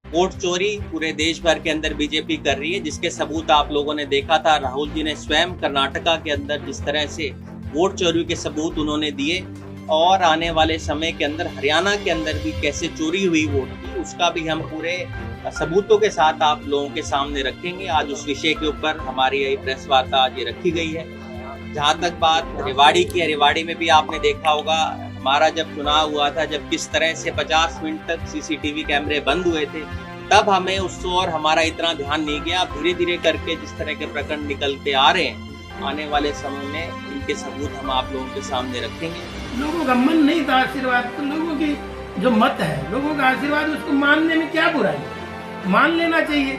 Vote चोरी पूरे देश भर के अंदर बीजेपी कर रही है, जिसके सबूत आप लोगों ने देखा था। राहुल जी ने स्वयं कर्नाटका के अंदर जिस तरह से वोट चोरी के सबूत उन्होंने दिए, और आने वाले समय के अंदर हरियाणा के अंदर भी कैसे चोरी हुई वोट की, उसका भी हम पूरे सबूतों के साथ आप लोगों के सामने रखेंगे। आज उस विषय के ऊपर हमारी यही प्रेस वार्ता आज ये रखी गई है। जहाँ तक बात रेवाड़ी की है, रेवाड़ी में भी आपने देखा होगा हमारा जब चुनाव हुआ था, जब किस तरह से 50 मिनट तक सीसीटीवी कैमरे बंद हुए थे, तब हमें उस ओर हमारा इतना ध्यान नहीं गया। धीरे धीरे करके जिस तरह के प्रकरण निकलते आ रहे हैं, आने वाले समय में इनके सबूत हम आप लोगों के सामने रखेंगे। लोगों का मन नहीं था आशीर्वाद, तो लोगों की जो मत है, लोगों का आशीर्वाद, उसको मानने में क्या बुराई है, मान लेना चाहिए।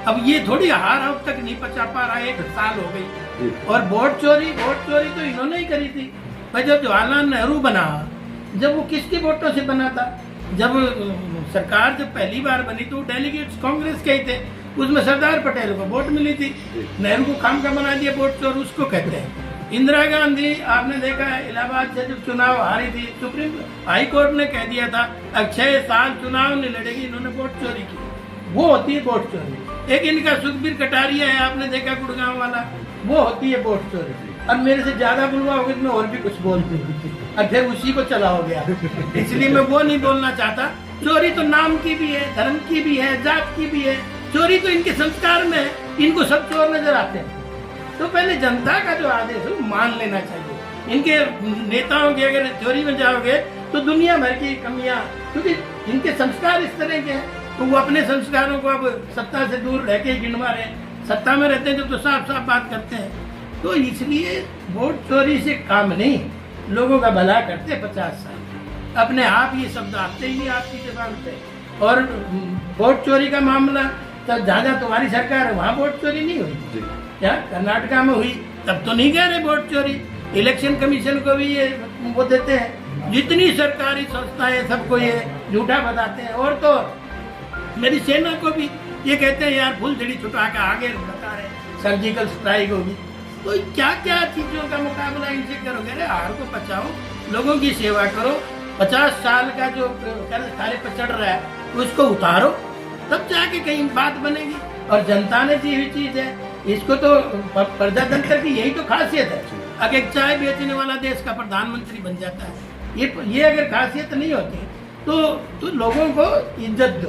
अब ये थोड़ी हार अब तक नहीं पचा पा रहा है, 1 साल हो गई। और वोट चोरी तो इन्होंने ही करी थी भाई। जब जवाहरलाल नेहरू बना, जब वो किसके वोटों से बना था? जब सरकार जब पहली बार बनी तो डेलीगेट्स कांग्रेस के ही थे, उसमें सरदार पटेल को वोट मिली थी। नेहरू को काम का बना दिया वोट चोर, उसको कहते हैं। इंदिरा गांधी आपने देखा है, इलाहाबाद से जब चुनाव हारी थी, सुप्रीम हाई कोर्ट ने कह दिया था अब 6 साल चुनाव नहीं लड़ेगी, इन्होंने वोट चोरी की। वो होती है वोट चोरी। एक इनका सुखबीर कटारिया है, आपने देखा गुड़गांव वाला, वो होती है वोट चोरी। अब मेरे से ज्यादा बुलवा होगी तो मैं और भी कुछ बोल दूँ, और फिर उसी को चला हो गया। इसलिए मैं वो नहीं बोलना चाहता। चोरी तो नाम की भी है, धर्म की भी है, जात की भी है। चोरी तो इनके संस्कार में है, इनको सब चोर नजर आते हैं। तो पहले जनता का जो आदेश है वो मान लेना चाहिए। इनके नेताओं की अगर चोरी में जाओगे तो दुनिया भर की कमियां, क्योंकि इनके संस्कार इस तरह के हैं, तो वो अपने संस्कारों को अब सत्ता से दूर रह के गिनवा रहे हैं। सत्ता में रहते हैं तो साफ साफ बात करते हैं। तो इसलिए वोट चोरी से काम नहीं, लोगों का भला करते 50 साल। अपने आप ये शब्द आते ही नहीं आपकी जबान पे। और वोट चोरी का मामला, तब जहाँ तुम्हारी सरकार है वहाँ वोट चोरी नहीं हुई क्या? कर्नाटका में हुई, तब तो नहीं कह रहे वोट चोरी। इलेक्शन कमीशन को भी ये वो देते हैं, जितनी सरकारी संस्थाएं सबको ये झूठा बताते हैं। और तो मेरी सेना को भी ये कहते हैं यार फुलझड़ी छुटा के आगे बता रहे, सर्जिकल स्ट्राइक होगी। तो क्या क्या चीजों का मुकाबला इनसे करोगे? अरे हार को बचाओ, लोगों की सेवा करो। 50 साल का जो खाले पर चढ़ रहा है उसको उतारो, तब जाके कहीं बात बनेगी। और जनता ने दी हुई चीज है, इसको तो प्रजातंत्र की यही तो खासियत है। अगर एक चाय बेचने वाला देश का प्रधानमंत्री बन जाता है, ये अगर खासियत नहीं होती तो लोगों को इज्जत दो।